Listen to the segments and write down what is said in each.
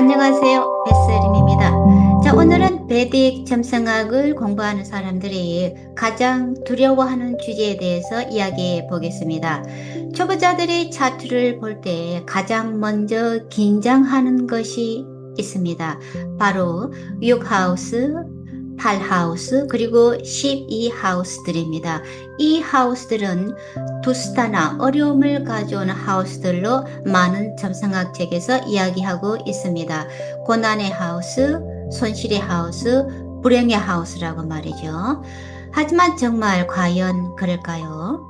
안녕하세요. 베스린입니다. 자, 오늘은 베딕 점성학을 공부하는 사람들이 가장 두려워하는 주제에 대해서 이야기해 보겠습니다. 초보자들이 차트를 볼 때 가장 먼저 긴장하는 것이 있습니다. 바로 6하우스, 8하우스, 그리고 12하우스들입니다. 이 하우스들은 두스타나 어려움을 가져오는 하우스들로 많은 점성학 책에서 이야기하고 있습니다. 고난의 하우스, 손실의 하우스, 불행의 하우스라고 말이죠. 하지만 정말 과연 그럴까요?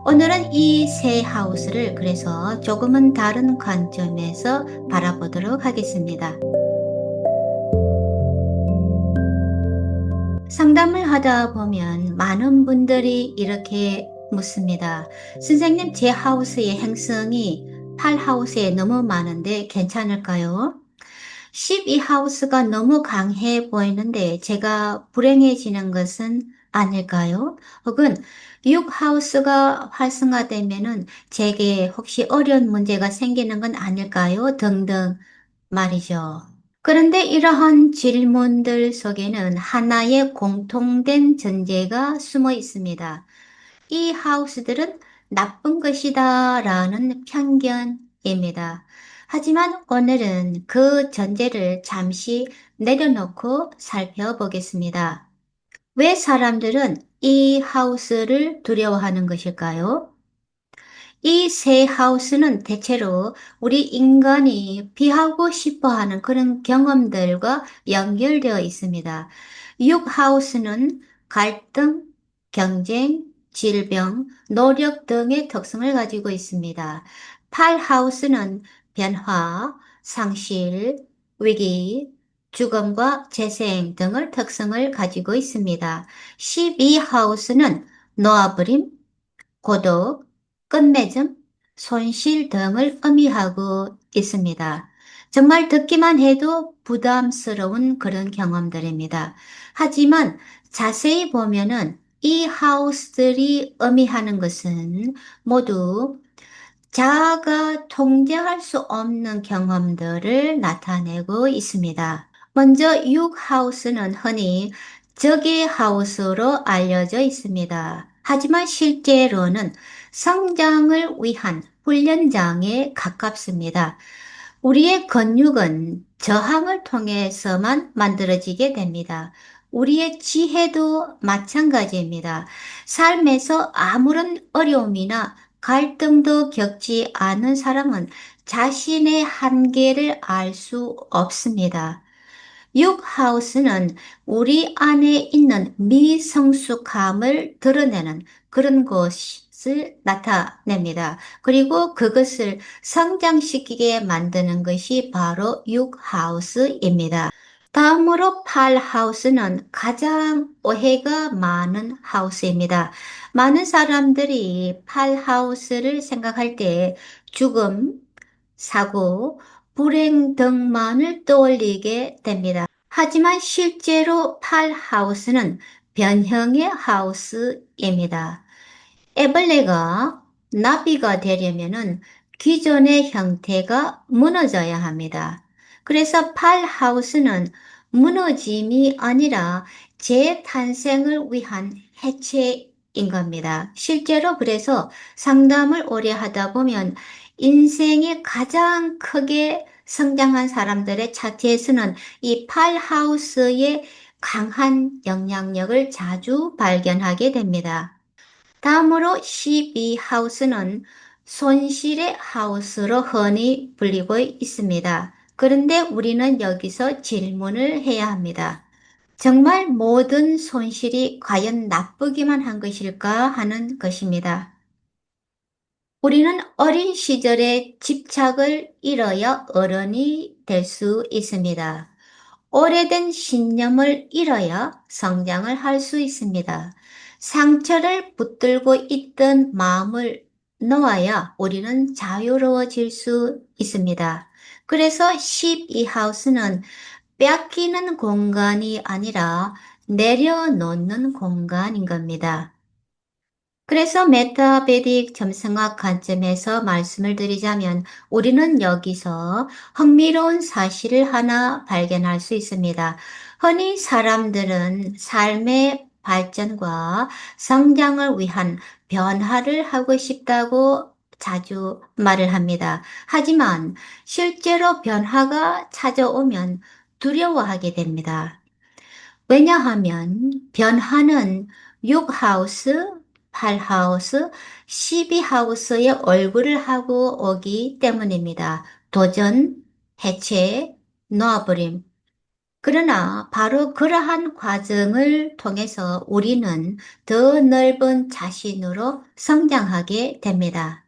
오늘은 이 세 하우스를 그래서 조금은 다른 관점에서 바라보도록 하겠습니다. 상담을 하다 보면 많은 분들이 이렇게 묻습니다. 선생님, 제 하우스의 행성이 8하우스에 너무 많은데 괜찮을까요? 12하우스가 너무 강해 보이는데 제가 불행해지는 것은 아닐까요? 혹은 6하우스가 활성화되면은 제게 혹시 어려운 문제가 생기는 건 아닐까요? 등등 말이죠. 그런데 이러한 질문들 속에는 하나의 공통된 전제가 숨어 있습니다. 이 하우스들은 나쁜 것이다 라는 편견입니다. 하지만 오늘은 그 전제를 잠시 내려놓고 살펴보겠습니다. 왜 사람들은 이 하우스를 두려워하는 것일까요? 이 새 하우스는 대체로 우리 인간이 피하고 싶어 하는 그런 경험들과 연결되어 있습니다. 6하우스는 갈등, 경쟁, 질병, 노력 등의 특성을 가지고 있습니다. 8하우스는 변화, 상실, 위기, 죽음과 재생 등을 특성을 가지고 있습니다. 12하우스는 놓아버림, 고독, 끝맺음, 손실 등을 의미하고 있습니다. 정말 듣기만 해도 부담스러운 그런 경험들입니다. 하지만 자세히 보면은 이 하우스들이 의미하는 것은 모두 자아가 통제할 수 없는 경험들을 나타내고 있습니다. 먼저 6하우스는 흔히 적의 하우스로 알려져 있습니다. 하지만 실제로는 성장을 위한 훈련장에 가깝습니다. 우리의 근육은 저항을 통해서만 만들어지게 됩니다. 우리의 지혜도 마찬가지입니다. 삶에서 아무런 어려움이나 갈등도 겪지 않은 사람은 자신의 한계를 알 수 없습니다. 6하우스는 우리 안에 있는 미성숙함을 드러내는 그런 것을 나타냅니다. 그리고 그것을 성장시키게 만드는 것이 바로 6하우스입니다. 다음으로 8하우스는 가장 오해가 많은 하우스입니다. 많은 사람들이 8하우스를 생각할 때 죽음, 사고, 불행 등만을 떠올리게 됩니다. 하지만 실제로 8하우스는 변형의 하우스입니다. 애벌레가 나비가 되려면은 기존의 형태가 무너져야 합니다. 그래서 8하우스는 무너짐이 아니라 재탄생을 위한 해체인 겁니다. 실제로 그래서 상담을 오래 하다 보면 인생에 가장 크게 성장한 사람들의 차트에서는 이 8하우스의 강한 영향력을 자주 발견하게 됩니다. 다음으로 12하우스는 손실의 하우스로 흔히 불리고 있습니다. 그런데 우리는 여기서 질문을 해야 합니다. 정말 모든 손실이 과연 나쁘기만 한 것일까 하는 것입니다. 우리는 어린 시절에 집착을 잃어야 어른이 될 수 있습니다. 오래된 신념을 잃어야 성장을 할 수 있습니다. 상처를 붙들고 있던 마음을 놓아야 우리는 자유로워질 수 있습니다. 그래서 12하우스는 뺏기는 공간이 아니라 내려놓는 공간인 겁니다. 그래서 메타베딕 점성학 관점에서 말씀을 드리자면 우리는 여기서 흥미로운 사실을 하나 발견할 수 있습니다. 흔히 사람들은 삶의 발전과 성장을 위한 변화를 하고 싶다고 자주 말을 합니다. 하지만 실제로 변화가 찾아오면 두려워하게 됩니다. 왜냐하면 변화는 6하우스, 8하우스, 12하우스의 얼굴을 하고 오기 때문입니다. 도전, 해체, 놓아버림. 그러나 바로 그러한 과정을 통해서 우리는 더 넓은 자신으로 성장하게 됩니다.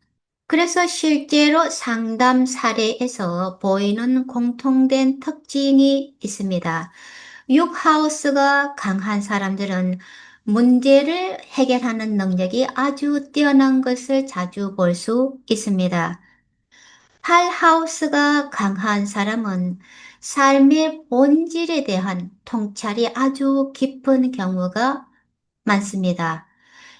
그래서 실제로 상담 사례에서 보이는 공통된 특징이 있습니다. 6하우스가 강한 사람들은 문제를 해결하는 능력이 아주 뛰어난 것을 자주 볼 수 있습니다. 8하우스가 강한 사람은 삶의 본질에 대한 통찰이 아주 깊은 경우가 많습니다.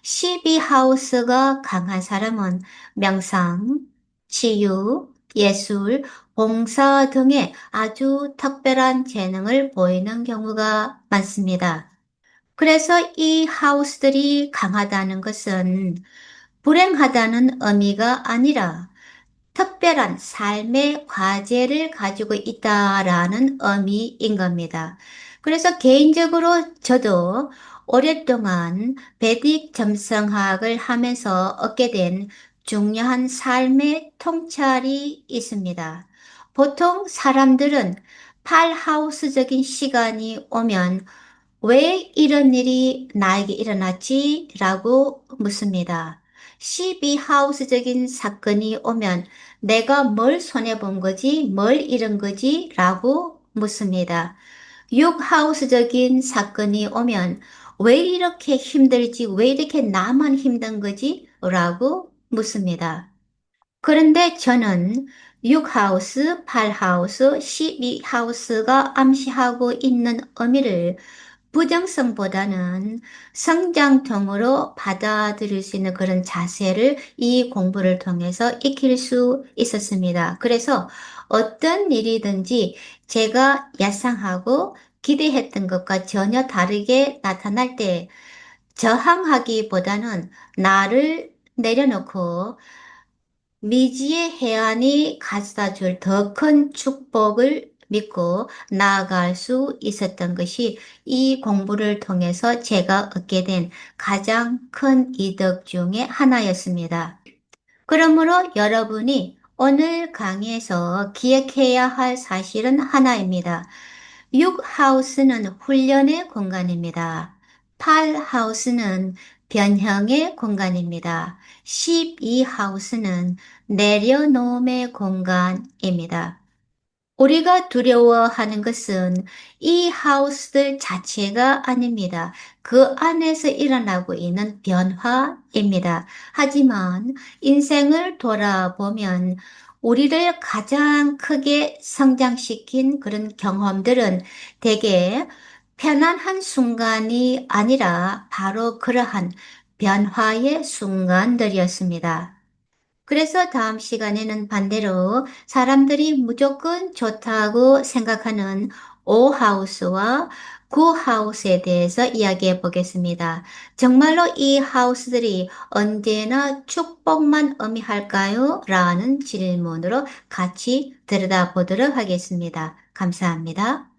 12하우스가 강한 사람은 명상, 치유, 예술, 봉사 등의 아주 특별한 재능을 보이는 경우가 많습니다. 그래서 이 하우스들이 강하다는 것은 불행하다는 의미가 아니라 특별한 삶의 과제를 가지고 있다라는 의미인 겁니다. 그래서 개인적으로 저도 오랫동안 베딕 점성학을 하면서 얻게 된 중요한 삶의 통찰이 있습니다. 보통 사람들은 팔하우스적인 시간이 오면 왜 이런 일이 나에게 일어났지? 라고 묻습니다. 12하우스적인 사건이 오면 내가 뭘 손해본 거지? 뭘 잃은 거지? 라고 묻습니다. 6하우스적인 사건이 오면 왜 이렇게 힘들지? 왜 이렇게 나만 힘든 거지? 라고 묻습니다. 그런데 저는 6하우스, 8하우스, 12하우스가 암시하고 있는 의미를 부정성보다는 성장통으로 받아들일 수 있는 그런 자세를 이 공부를 통해서 익힐 수 있었습니다. 그래서 어떤 일이든지 제가 예상하고 기대했던 것과 전혀 다르게 나타날 때 저항하기보다는 나를 내려놓고 미지의 해안이 가져다 줄 더 큰 축복을 믿고 나아갈 수 있었던 것이 이 공부를 통해서 제가 얻게 된 가장 큰 이득 중에 하나였습니다. 그러므로 여러분이 오늘 강의에서 기억해야 할 사실은 하나입니다. 6하우스는 훈련의 공간입니다. 8하우스는 변형의 공간입니다. 12하우스는 내려놓음의 공간입니다. 우리가 두려워하는 것은 이 하우스들 자체가 아닙니다. 그 안에서 일어나고 있는 변화입니다. 하지만 인생을 돌아보면 우리를 가장 크게 성장시킨 그런 경험들은 대개 편안한 순간이 아니라 바로 그러한 변화의 순간들이었습니다. 그래서 다음 시간에는 반대로 사람들이 무조건 좋다고 생각하는 5하우스와 9하우스에 대해서 이야기해 보겠습니다. 정말로 이 하우스들이 언제나 축복만 의미할까요? 라는 질문으로 같이 들여다보도록 하겠습니다. 감사합니다.